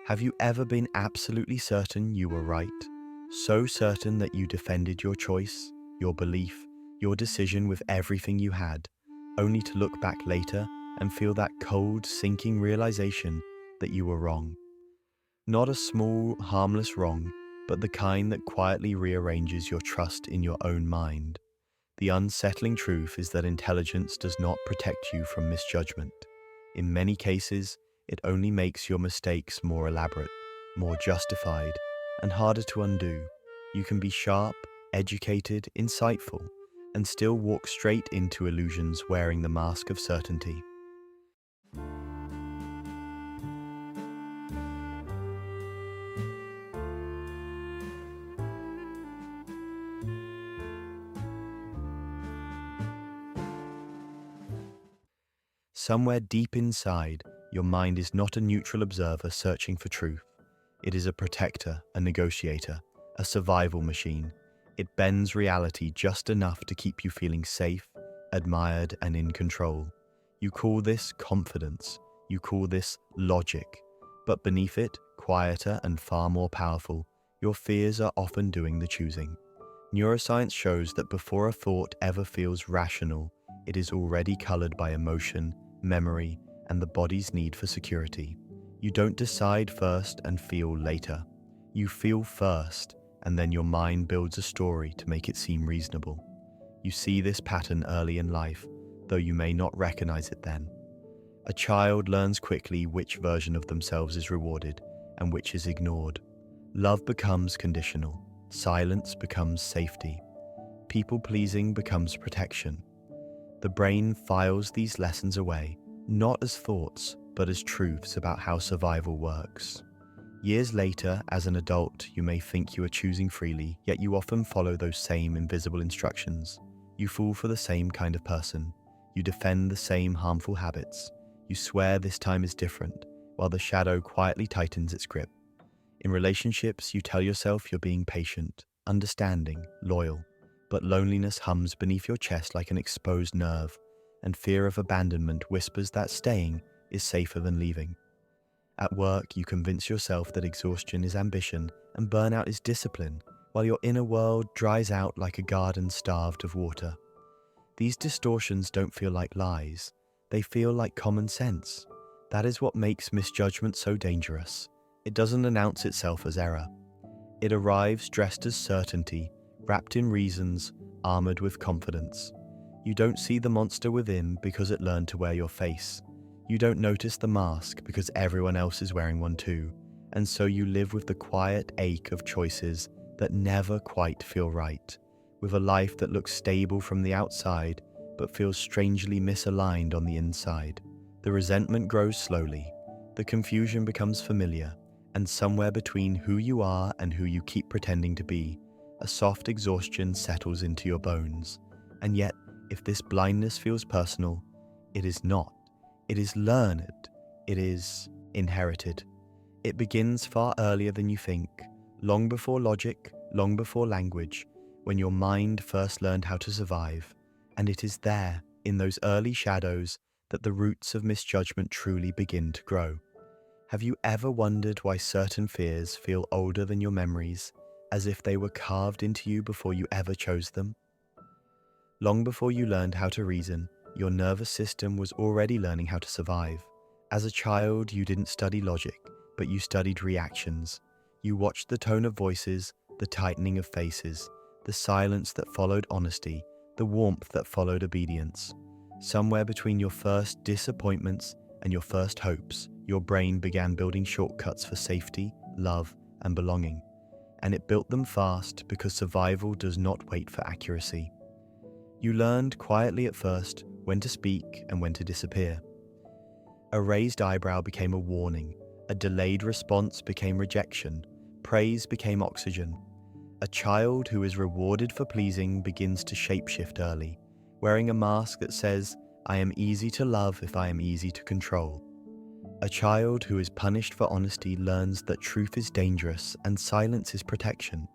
Have you ever been absolutely certain you were right? So certain that you defended your choice, your belief, your decision with everything you had, only to look back later and feel that cold, sinking realization that you were wrong. Not a small, harmless wrong, but the kind that quietly rearranges your trust in your own mind. The unsettling truth is that intelligence does not protect you from misjudgment. In many cases, it only makes your mistakes more elaborate, more justified, and harder to undo. You can be sharp, educated, insightful, and still walk straight into illusions wearing the mask of certainty. Somewhere deep inside, your mind is not a neutral observer searching for truth. It is a protector, a negotiator, a survival machine. It bends reality just enough to keep you feeling safe, admired, and in control. You call this confidence. You call this logic. But beneath it, quieter and far more powerful, your fears are often doing the choosing. Neuroscience shows that before a thought ever feels rational, it is already colored by emotion, memory, and the body's need for security. You don't decide first and feel later. You feel first, and then your mind builds a story to make it seem reasonable. You see this pattern early in life, though you may not recognize it then. A child learns quickly which version of themselves is rewarded and which is ignored. Love becomes conditional. Silence becomes safety. People-pleasing becomes protection. The brain files these lessons away, not as thoughts, but as truths about how survival works. Years later, as an adult, you may think you are choosing freely, yet you often follow those same invisible instructions. You fall for the same kind of person. You defend the same harmful habits. You swear this time is different, while the shadow quietly tightens its grip. In relationships, you tell yourself you're being patient, understanding, loyal, but loneliness hums beneath your chest like an exposed nerve, and fear of abandonment whispers that staying is safer than leaving. At work, you convince yourself that exhaustion is ambition and burnout is discipline, while your inner world dries out like a garden starved of water. These distortions don't feel like lies, they feel like common sense. That is what makes misjudgment so dangerous. It doesn't announce itself as error. It arrives dressed as certainty, wrapped in reasons, armored with confidence. You don't see the monster within because it learned to wear your face. You don't notice the mask because everyone else is wearing one too, and so you live with the quiet ache of choices that never quite feel right, with a life that looks stable from the outside but feels strangely misaligned on the inside. The resentment grows slowly, the confusion becomes familiar, and somewhere between who you are and who you keep pretending to be, a soft exhaustion settles into your bones. And yet, if this blindness feels personal, it is not. It is learned. It is inherited. It begins far earlier than you think, long before logic, long before language, when your mind first learned how to survive. And it is there, in those early shadows, that the roots of misjudgment truly begin to grow. Have you ever wondered why certain fears feel older than your memories, as if they were carved into you before you ever chose them? Long before you learned how to reason, your nervous system was already learning how to survive. As a child, you didn't study logic, but you studied reactions. You watched the tone of voices, the tightening of faces, the silence that followed honesty, the warmth that followed obedience. Somewhere between your first disappointments and your first hopes, your brain began building shortcuts for safety, love, and belonging. And it built them fast because survival does not wait for accuracy. You learned quietly at first when to speak and when to disappear. A raised eyebrow became a warning, a delayed response became rejection, praise became oxygen. A child who is rewarded for pleasing begins to shapeshift early, wearing a mask that says, "I am easy to love if I am easy to control." A child who is punished for honesty learns that truth is dangerous and silence is protection.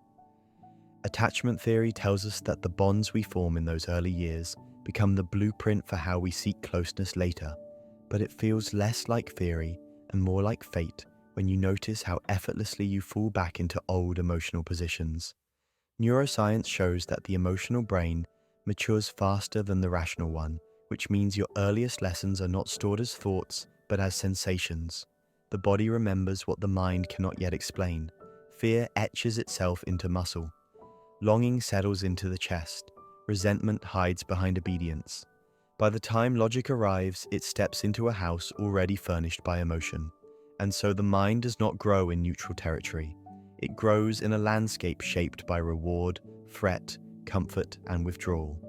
Attachment theory tells us that the bonds we form in those early years become the blueprint for how we seek closeness later, but it feels less like theory and more like fate when you notice how effortlessly you fall back into old emotional positions. Neuroscience shows that the emotional brain matures faster than the rational one, which means your earliest lessons are not stored as thoughts, but as sensations. The body remembers what the mind cannot yet explain. Fear etches itself into muscle. Longing settles into the chest. Resentment hides behind obedience. By the time logic arrives, it steps into a house already furnished by emotion. And so the mind does not grow in neutral territory. It grows in a landscape shaped by reward, threat, comfort, and withdrawal.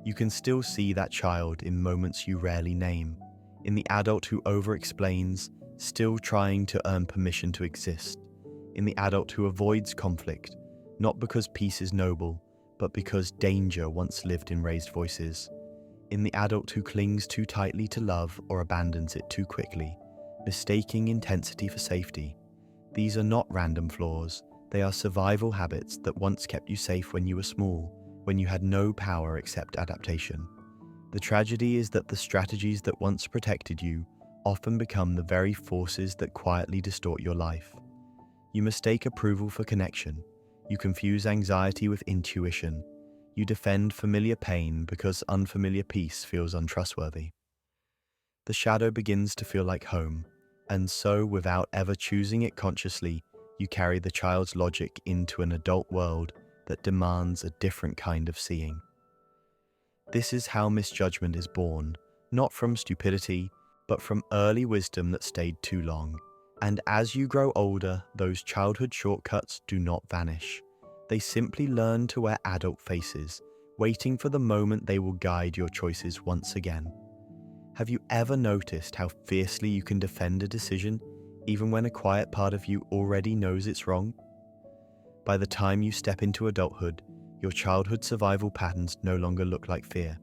You can still see that child in moments you rarely name, in the adult who over-explains, still trying to earn permission to exist, in the adult who avoids conflict, not because peace is noble, but because danger once lived in raised voices, in the adult who clings too tightly to love or abandons it too quickly, mistaking intensity for safety. These are not random flaws, they are survival habits that once kept you safe when you were small, when you had no power except adaptation. The tragedy is that the strategies that once protected you often become the very forces that quietly distort your life. You mistake approval for connection. You confuse anxiety with intuition. You defend familiar pain because unfamiliar peace feels untrustworthy. The shadow begins to feel like home, and so, without ever choosing it consciously, you carry the child's logic into an adult world that demands a different kind of seeing. This is how misjudgment is born, not from stupidity, but from early wisdom that stayed too long. And as you grow older, those childhood shortcuts do not vanish. They simply learn to wear adult faces, waiting for the moment they will guide your choices once again. Have you ever noticed how fiercely you can defend a decision, even when a quiet part of you already knows it's wrong? By the time you step into adulthood, your childhood survival patterns no longer look like fear.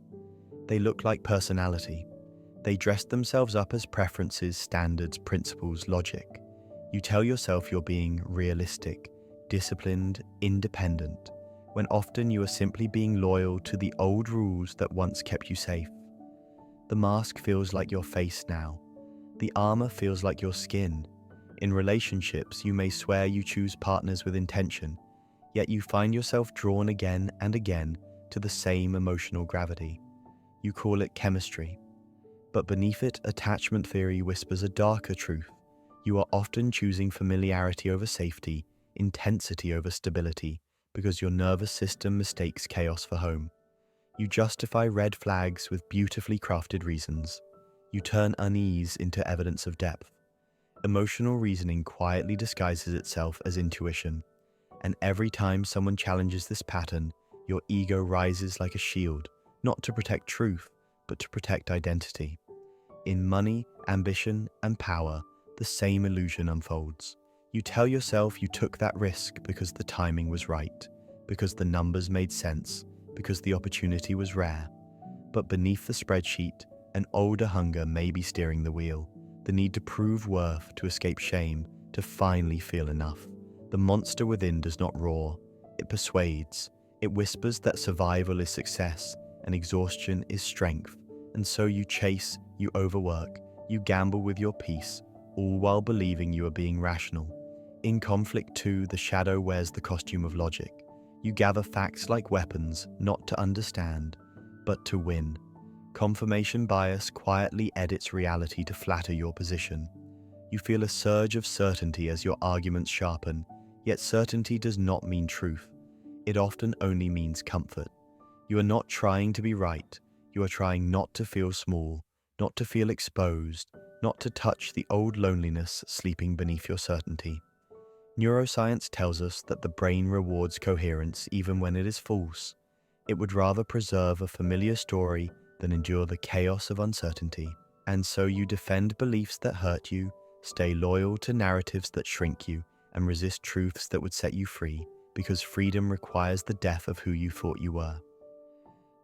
They look like personality. They dress themselves up as preferences, standards, principles, logic. You tell yourself you're being realistic, disciplined, independent, when often you are simply being loyal to the old rules that once kept you safe. The mask feels like your face now. The armor feels like your skin. In relationships, you may swear you choose partners with intention, yet you find yourself drawn again and again to the same emotional gravity. You call it chemistry. But beneath it, attachment theory whispers a darker truth. You are often choosing familiarity over safety, intensity over stability, because your nervous system mistakes chaos for home. You justify red flags with beautifully crafted reasons. You turn unease into evidence of depth. Emotional reasoning quietly disguises itself as intuition, and every time someone challenges this pattern, your ego rises like a shield, not to protect truth, but to protect identity. In money, ambition, and power, the same illusion unfolds. You tell yourself you took that risk because the timing was right, because the numbers made sense, because the opportunity was rare. But beneath the spreadsheet, an older hunger may be steering the wheel, the need to prove worth, to escape shame, to finally feel enough. The monster within does not roar, it persuades. It whispers that survival is success and exhaustion is strength. And so you chase, you overwork, you gamble with your peace, all while believing you are being rational. In conflict too, the shadow wears the costume of logic. You gather facts like weapons, not to understand, but to win. Confirmation bias quietly edits reality to flatter your position. You feel a surge of certainty as your arguments sharpen, yet certainty does not mean truth. It often only means comfort. You are not trying to be right. You are trying not to feel small, not to feel exposed, not to touch the old loneliness sleeping beneath your certainty. Neuroscience tells us that the brain rewards coherence even when it is false. It would rather preserve a familiar story than endure the chaos of uncertainty. And so you defend beliefs that hurt you, stay loyal to narratives that shrink you, and resist truths that would set you free, because freedom requires the death of who you thought you were.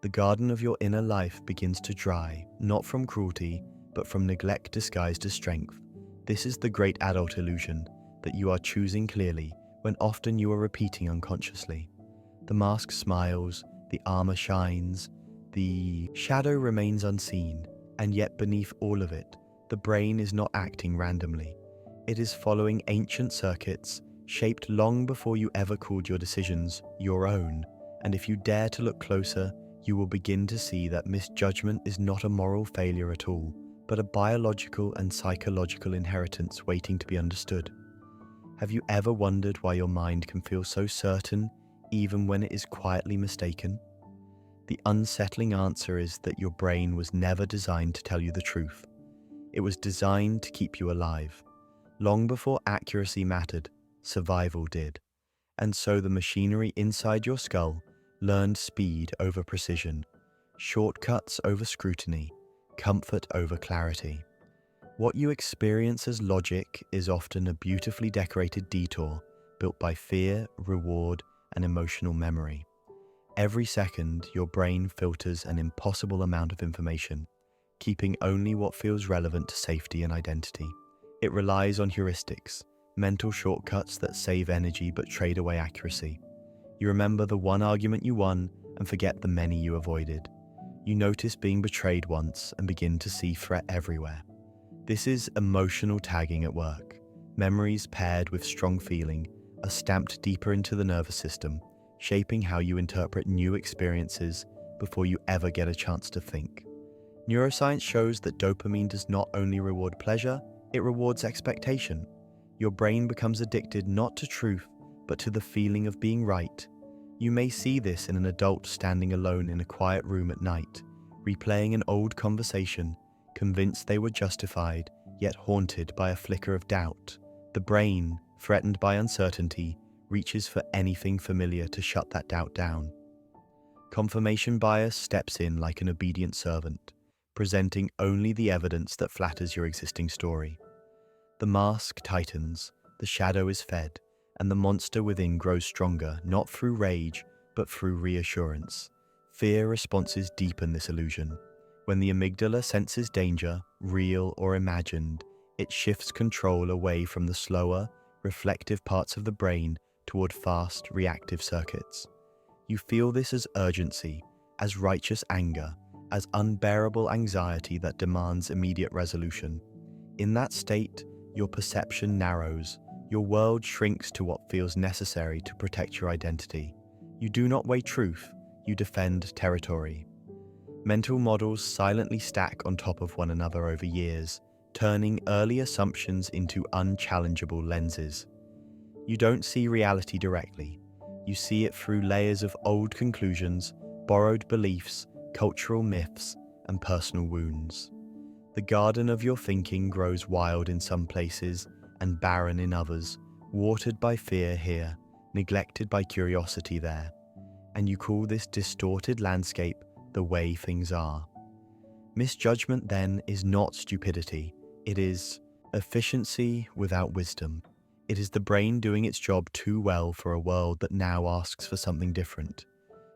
The garden of your inner life begins to dry, not from cruelty, but from neglect disguised as strength. This is the great adult illusion, that you are choosing clearly when often you are repeating unconsciously. The mask smiles, the armor shines, the shadow remains unseen, and yet beneath all of it, the brain is not acting randomly. It is following ancient circuits, shaped long before you ever called your decisions your own. And if you dare to look closer, you will begin to see that misjudgment is not a moral failure at all, but a biological and psychological inheritance waiting to be understood. Have you ever wondered why your mind can feel so certain, even when it is quietly mistaken? The unsettling answer is that your brain was never designed to tell you the truth. It was designed to keep you alive. Long before accuracy mattered, survival did. And so the machinery inside your skull learned speed over precision, shortcuts over scrutiny, comfort over clarity. What you experience as logic is often a beautifully decorated detour built by fear, reward, and emotional memory. Every second, your brain filters an impossible amount of information, keeping only what feels relevant to safety and identity. It relies on heuristics, mental shortcuts that save energy but trade away accuracy. You remember the one argument you won and forget the many you avoided. You notice being betrayed once and begin to see threat everywhere. This is emotional tagging at work. Memories paired with strong feeling are stamped deeper into the nervous system, shaping how you interpret new experiences before you ever get a chance to think. Neuroscience shows that dopamine does not only reward pleasure, it rewards expectation. Your brain becomes addicted not to truth, but to the feeling of being right. You may see this in an adult standing alone in a quiet room at night, replaying an old conversation, convinced they were justified, yet haunted by a flicker of doubt. The brain, threatened by uncertainty, reaches for anything familiar to shut that doubt down. Confirmation bias steps in like an obedient servant, presenting only the evidence that flatters your existing story. The mask tightens, the shadow is fed, and the monster within grows stronger, not through rage, but through reassurance. Fear responses deepen this illusion. When the amygdala senses danger, real or imagined, it shifts control away from the slower, reflective parts of the brain toward fast, reactive circuits. You feel this as urgency, as righteous anger, as unbearable anxiety that demands immediate resolution. In that state, your perception narrows, your world shrinks to what feels necessary to protect your identity. You do not weigh truth, you defend territory. Mental models silently stack on top of one another over years, turning early assumptions into unchallengeable lenses. You don't see reality directly. You see it through layers of old conclusions, borrowed beliefs, cultural myths, and personal wounds. The garden of your thinking grows wild in some places and barren in others, watered by fear here, neglected by curiosity there. And you call this distorted landscape the way things are. Misjudgment, then, is not stupidity. It is efficiency without wisdom. It is the brain doing its job too well for a world that now asks for something different.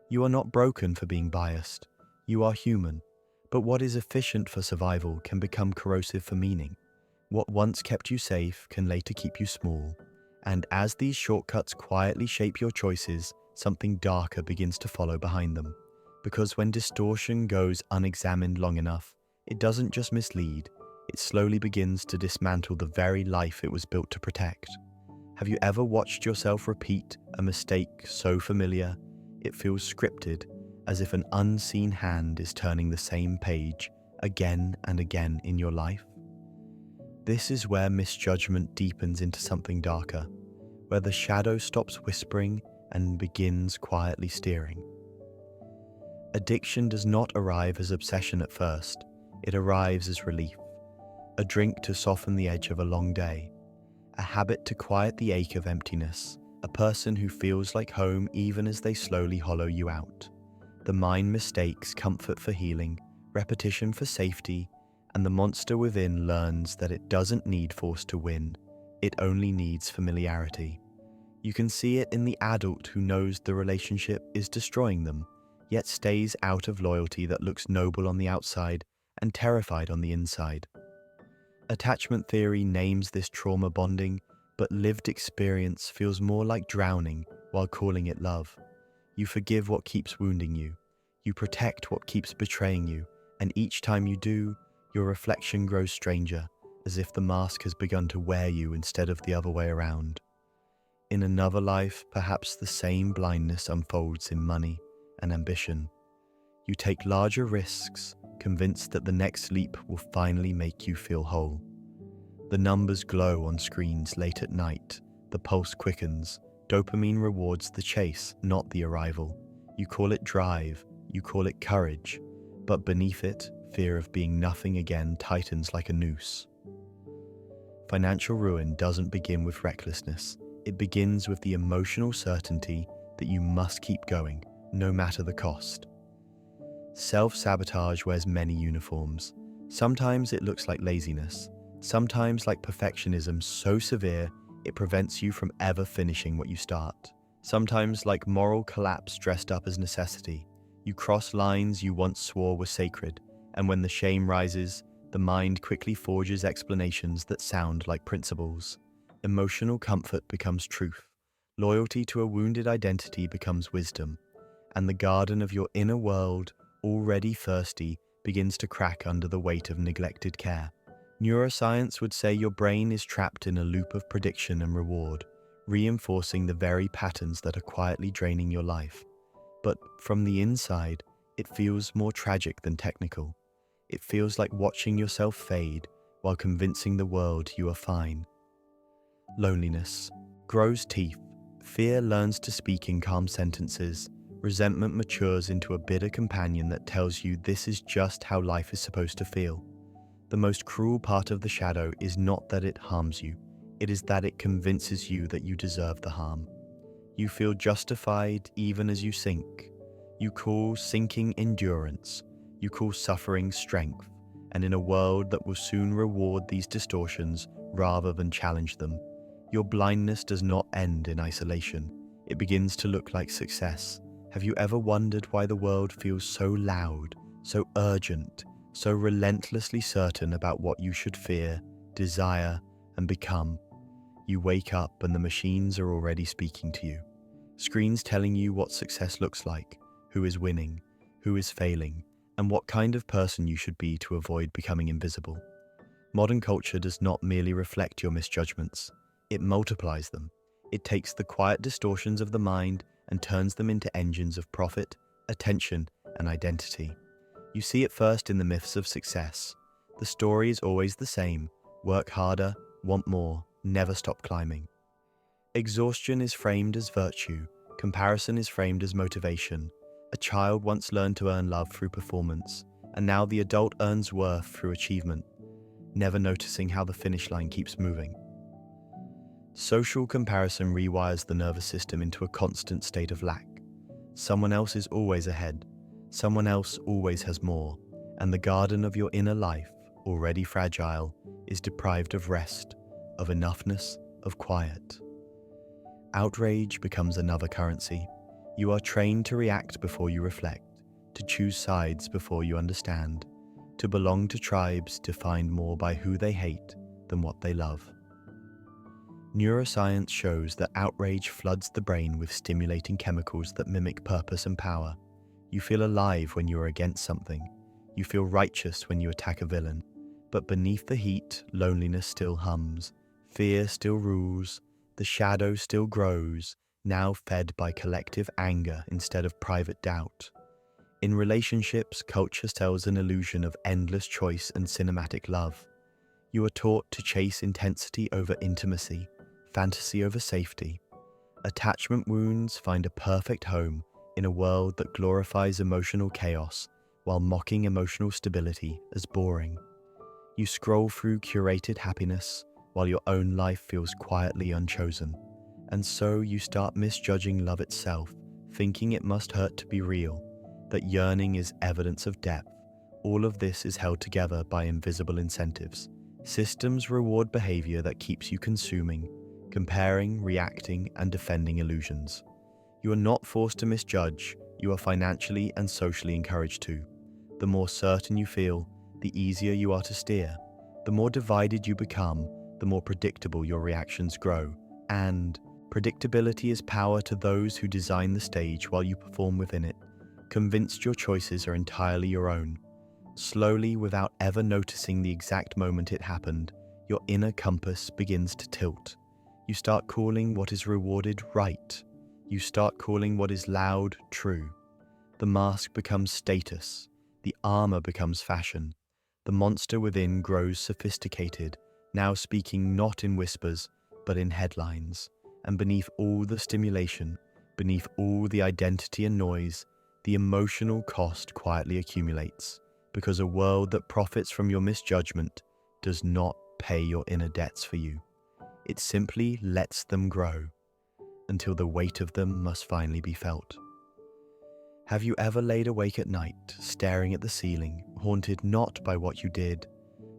You are not broken for being biased. You are human. But what is efficient for survival can become corrosive for meaning. What once kept you safe can later keep you small. And as these shortcuts quietly shape your choices, something darker begins to follow behind them. Because when distortion goes unexamined long enough, it doesn't just mislead, it slowly begins to dismantle the very life it was built to protect. Have you ever watched yourself repeat a mistake so familiar, it feels scripted, as if an unseen hand is turning the same page again and again in your life? This is where misjudgment deepens into something darker, where the shadow stops whispering and begins quietly steering. Addiction does not arrive as obsession at first, it arrives as relief. A drink to soften the edge of a long day, a habit to quiet the ache of emptiness, a person who feels like home even as they slowly hollow you out. The mind mistakes comfort for healing, repetition for safety, and the monster within learns that it doesn't need force to win, it only needs familiarity. You can see it in the adult who knows the relationship is destroying them, yet stays out of loyalty that looks noble on the outside and terrified on the inside. Attachment theory names this trauma bonding, but lived experience feels more like drowning while calling it love. You forgive what keeps wounding you. You protect what keeps betraying you, and each time you do, your reflection grows stranger, as if the mask has begun to wear you instead of the other way around. In another life, perhaps the same blindness unfolds in money and ambition. You take larger risks, convinced that the next leap will finally make you feel whole. The numbers glow on screens late at night, the pulse quickens, dopamine rewards the chase, not the arrival. You call it drive, you call it courage, but beneath it, fear of being nothing again tightens like a noose. Financial ruin doesn't begin with recklessness. It begins with the emotional certainty that you must keep going, no matter the cost. Self-sabotage wears many uniforms. Sometimes it looks like laziness, sometimes like perfectionism so severe it prevents you from ever finishing what you start. Sometimes like moral collapse dressed up as necessity. You cross lines you once swore were sacred, and when the shame rises, the mind quickly forges explanations that sound like principles. Emotional comfort becomes truth. Loyalty to a wounded identity becomes wisdom. And the garden of your inner world, already thirsty, begins to crack under the weight of neglected care. Neuroscience would say your brain is trapped in a loop of prediction and reward, reinforcing the very patterns that are quietly draining your life. But from the inside, it feels more tragic than technical. It feels like watching yourself fade while convincing the world you are fine. Loneliness grows teeth. Fear learns to speak in calm sentences. Resentment matures into a bitter companion that tells you this is just how life is supposed to feel. The most cruel part of the shadow is not that it harms you, it is that it convinces you that you deserve the harm. You feel justified even as you sink. You call sinking endurance. You call suffering strength. And in a world that will soon reward these distortions rather than challenge them, your blindness does not end in isolation. It begins to look like success. Have you ever wondered why the world feels so loud, so urgent, so relentlessly certain about what you should fear, desire, and become? You wake up and the machines are already speaking to you. Screens telling you what success looks like, who is winning, who is failing, and what kind of person you should be to avoid becoming invisible. Modern culture does not merely reflect your misjudgments, it multiplies them. It takes the quiet distortions of the mind and turns them into engines of profit, attention, and identity. You see it first in the myths of success. The story is always the same: work harder, want more, never stop climbing. Exhaustion is framed as virtue, comparison is framed as motivation. A child once learned to earn love through performance, and now the adult earns worth through achievement, never noticing how the finish line keeps moving. Social comparison rewires the nervous system into a constant state of lack. Someone else is always ahead, someone else always has more, and the garden of your inner life, already fragile, is deprived of rest, of enoughness, of quiet. Outrage becomes another currency. You are trained to react before you reflect, to choose sides before you understand, to belong to tribes defined more by who they hate than what they love. Neuroscience shows that outrage floods the brain with stimulating chemicals that mimic purpose and power. You feel alive when you are against something. You feel righteous when you attack a villain. But beneath the heat, loneliness still hums. Fear still rules. The shadow still grows, now fed by collective anger instead of private doubt. In relationships, culture sells an illusion of endless choice and cinematic love. You are taught to chase intensity over intimacy, fantasy over safety. Attachment wounds find a perfect home in a world that glorifies emotional chaos while mocking emotional stability as boring. You scroll through curated happiness while your own life feels quietly unchosen. And so you start misjudging love itself, thinking it must hurt to be real, that yearning is evidence of depth. All of this is held together by invisible incentives. Systems reward behavior that keeps you consuming, comparing, reacting, and defending illusions. You are not forced to misjudge, you are financially and socially encouraged to. The more certain you feel, the easier you are to steer. The more divided you become, the more predictable your reactions grow. And predictability is power to those who design the stage while you perform within it, convinced your choices are entirely your own. Slowly, without ever noticing the exact moment it happened, your inner compass begins to tilt. You start calling what is rewarded right. You start calling what is loud true. The mask becomes status. The armor becomes fashion. The monster within grows sophisticated, now speaking not in whispers, but in headlines. And beneath all the stimulation, beneath all the identity and noise, the emotional cost quietly accumulates, because a world that profits from your misjudgment does not pay your inner debts for you. It simply lets them grow, until the weight of them must finally be felt. Have you ever laid awake at night, staring at the ceiling, haunted not by what you did,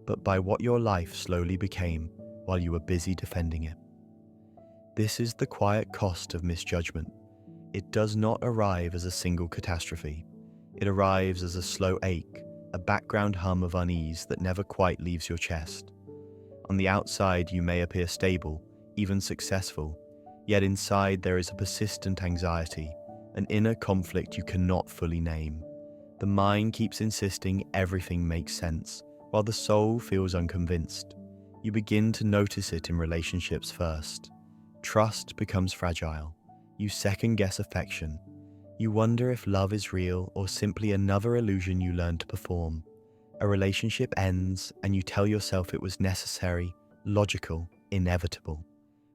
but by what your life slowly became while you were busy defending it? This is the quiet cost of misjudgment. It does not arrive as a single catastrophe. It arrives as a slow ache, a background hum of unease that never quite leaves your chest. On the outside, you may appear stable, even successful, yet inside there is a persistent anxiety, an inner conflict you cannot fully name. The mind keeps insisting everything makes sense, while the soul feels unconvinced. You begin to notice it in relationships first. Trust becomes fragile. You second-guess affection. You wonder if love is real or simply another illusion you learned to perform. A relationship ends and you tell yourself it was necessary, logical, inevitable.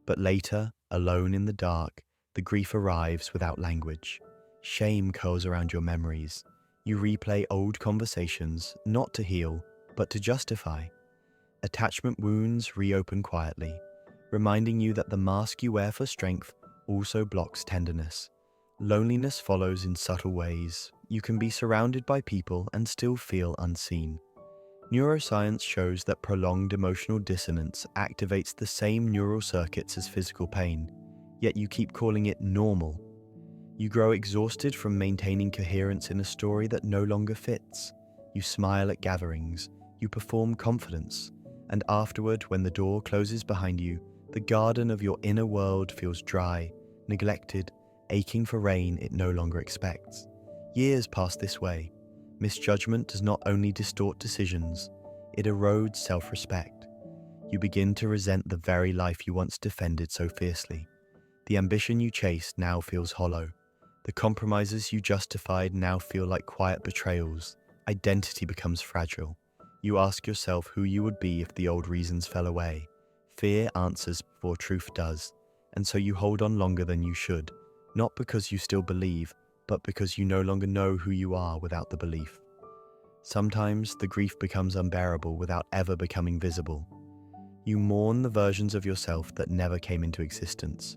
But later, alone in the dark, the grief arrives without language. Shame curls around your memories. You replay old conversations, not to heal, but to justify. Attachment wounds reopen quietly, reminding you that the mask you wear for strength also blocks tenderness. Loneliness follows in subtle ways. You can be surrounded by people and still feel unseen. Neuroscience shows that prolonged emotional dissonance activates the same neural circuits as physical pain, yet you keep calling it normal. You grow exhausted from maintaining coherence in a story that no longer fits. You smile at gatherings, you perform confidence, and afterward, when the door closes behind you, the garden of your inner world feels dry, neglected, aching for rain it no longer expects. Years pass this way. Misjudgment does not only distort decisions, it erodes self-respect. You begin to resent the very life you once defended so fiercely. The ambition you chased now feels hollow. The compromises you justified now feel like quiet betrayals. Identity becomes fragile. You ask yourself who you would be if the old reasons fell away. Fear answers before truth does, and so you hold on longer than you should, not because you still believe, but because you no longer know who you are without the belief. Sometimes the grief becomes unbearable without ever becoming visible. You mourn the versions of yourself that never came into existence.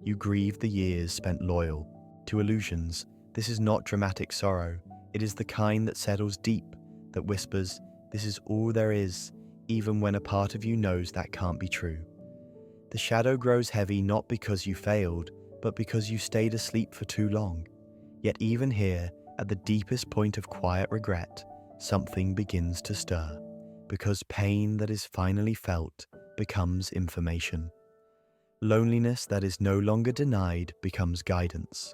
You grieve the years spent loyal to illusions. This is not dramatic sorrow. It is the kind that settles deep, that whispers, "This is all there is," even when a part of you knows that can't be true. The shadow grows heavy not because you failed, but because you stayed asleep for too long. Yet even here, at the deepest point of quiet regret, something begins to stir, because pain that is finally felt becomes information. Loneliness that is no longer denied becomes guidance.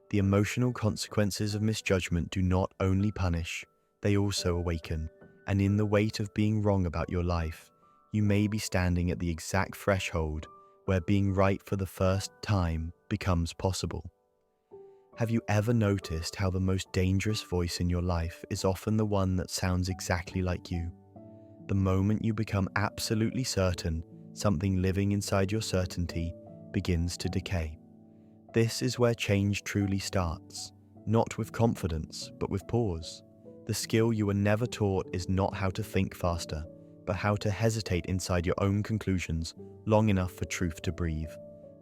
The emotional consequences of misjudgment do not only punish, they also awaken, and in the weight of being wrong about your life, you may be standing at the exact threshold where being right for the first time becomes possible. Have you ever noticed how the most dangerous voice in your life is often the one that sounds exactly like you? The moment you become absolutely certain, something living inside your certainty begins to decay. This is where change truly starts, not with confidence, but with pause. The skill you were never taught is not how to think faster, but how to hesitate inside your own conclusions long enough for truth to breathe.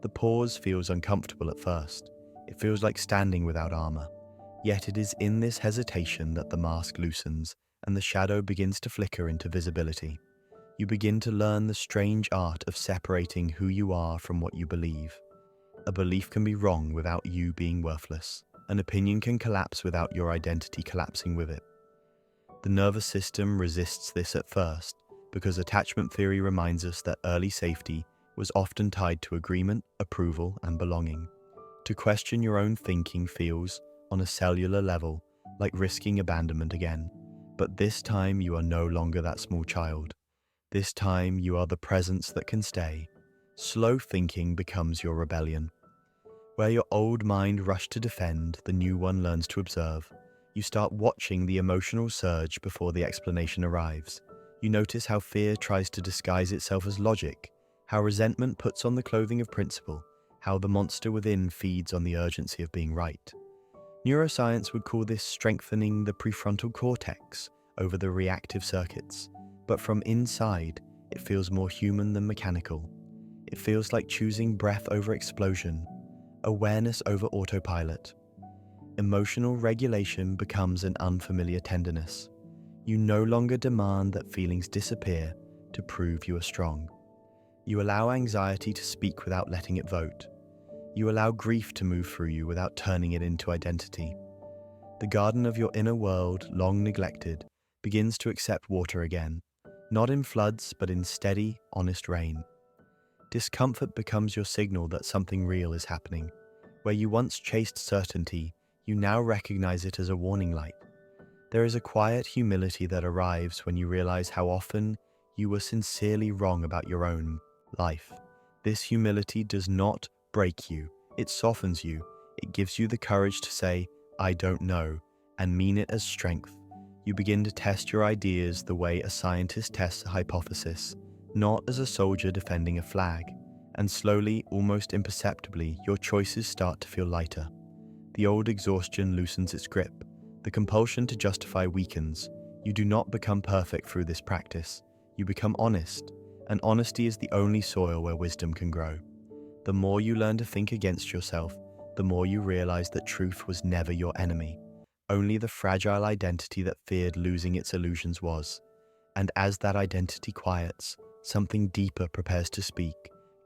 The pause feels uncomfortable at first. It feels like standing without armor. Yet it is in this hesitation that the mask loosens and the shadow begins to flicker into visibility. You begin to learn the strange art of separating who you are from what you believe. A belief can be wrong without you being worthless. An opinion can collapse without your identity collapsing with it. The nervous system resists this at first because attachment theory reminds us that early safety was often tied to agreement, approval, and belonging. To question your own thinking feels, on a cellular level, like risking abandonment again. But this time you are no longer that small child. This time you are the presence that can stay. Slow thinking becomes your rebellion. Where your old mind rushed to defend, the new one learns to observe. You start watching the emotional surge before the explanation arrives. You notice how fear tries to disguise itself as logic, how resentment puts on the clothing of principle, how the monster within feeds on the urgency of being right. Neuroscience would call this strengthening the prefrontal cortex over the reactive circuits, but from inside, it feels more human than mechanical. It feels like choosing breath over explosion, awareness over autopilot. Emotional regulation becomes an unfamiliar tenderness. You no longer demand that feelings disappear to prove you are strong. You allow anxiety to speak without letting it vote. You allow grief to move through you without turning it into identity. The garden of your inner world, long neglected, begins to accept water again, not in floods, but in steady, honest rain. Discomfort becomes your signal that something real is happening. Where you once chased certainty, you now recognize it as a warning light. There is a quiet humility that arrives when you realize how often you were sincerely wrong about your own life. This humility does not break you, it softens you. It gives you the courage to say, "I don't know," and mean it as strength. You begin to test your ideas the way a scientist tests a hypothesis, not as a soldier defending a flag. And slowly, almost imperceptibly, your choices start to feel lighter. The old exhaustion loosens its grip. The compulsion to justify weakens. You do not become perfect through this practice. You become honest, and honesty is the only soil where wisdom can grow. The more you learn to think against yourself, the more you realize that truth was never your enemy. Only the fragile identity that feared losing its illusions was. And as that identity quiets, something deeper prepares to speak,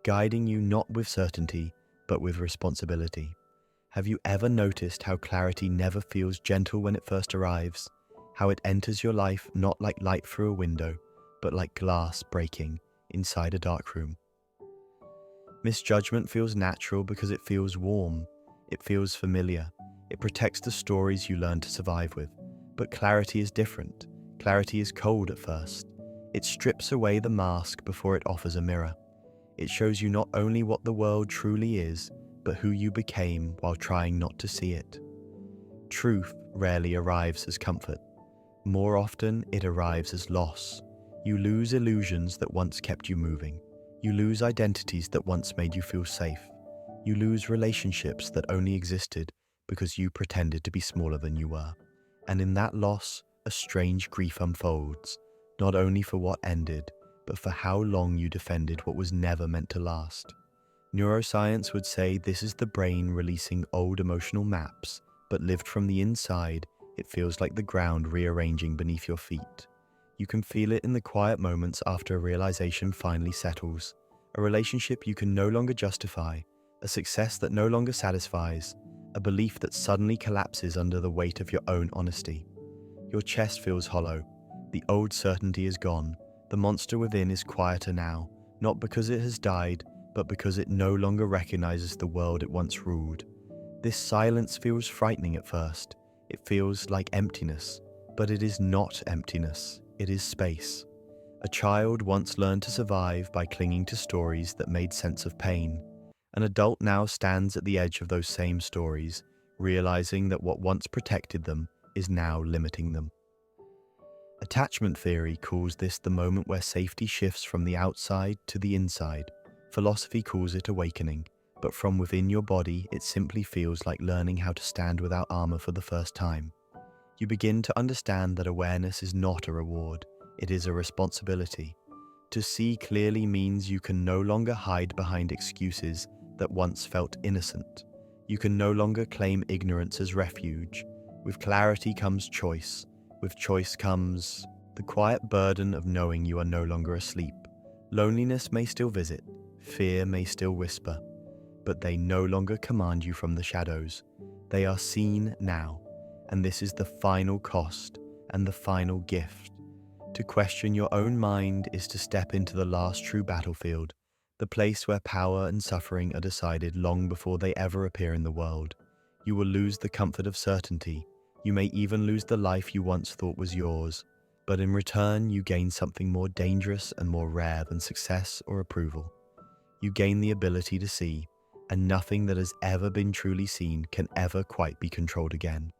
guiding you not with certainty, but with responsibility. Have you ever noticed how clarity never feels gentle when it first arrives? How it enters your life not like light through a window, but like glass breaking inside a dark room. Misjudgment feels natural because it feels warm. It feels familiar. It protects the stories you learn to survive with. But clarity is different. Clarity is cold at first. It strips away the mask before it offers a mirror. It shows you not only what the world truly is, but who you became while trying not to see it. Truth rarely arrives as comfort. More often, it arrives as loss. You lose illusions that once kept you moving. You lose identities that once made you feel safe. You lose relationships that only existed because you pretended to be smaller than you were. And in that loss, a strange grief unfolds, not only for what ended, but for how long you defended what was never meant to last. Neuroscience would say this is the brain releasing old emotional maps, but lived from the inside, it feels like the ground rearranging beneath your feet. You can feel it in the quiet moments after a realization finally settles, a relationship you can no longer justify, a success that no longer satisfies, a belief that suddenly collapses under the weight of your own honesty. Your chest feels hollow. The old certainty is gone. The monster within is quieter now, not because it has died, but because it no longer recognizes the world it once ruled. This silence feels frightening at first. It feels like emptiness, but it is not emptiness, it is space. A child once learned to survive by clinging to stories that made sense of pain. An adult now stands at the edge of those same stories, realizing that what once protected them is now limiting them. Attachment theory calls this the moment where safety shifts from the outside to the inside. Philosophy calls it awakening, but from within your body, it simply feels like learning how to stand without armor for the first time. You begin to understand that awareness is not a reward, it is a responsibility. To see clearly means you can no longer hide behind excuses that once felt innocent. You can no longer claim ignorance as refuge. With clarity comes choice. With choice comes the quiet burden of knowing you are no longer asleep. Loneliness may still visit, fear may still whisper, but they no longer command you from the shadows. They are seen now, and this is the final cost and the final gift. To question your own mind is to step into the last true battlefield, the place where power and suffering are decided long before they ever appear in the world. You will lose the comfort of certainty. You may even lose the life you once thought was yours. But in return, you gain something more dangerous and more rare than success or approval. You gain the ability to see, and nothing that has ever been truly seen can ever quite be controlled again.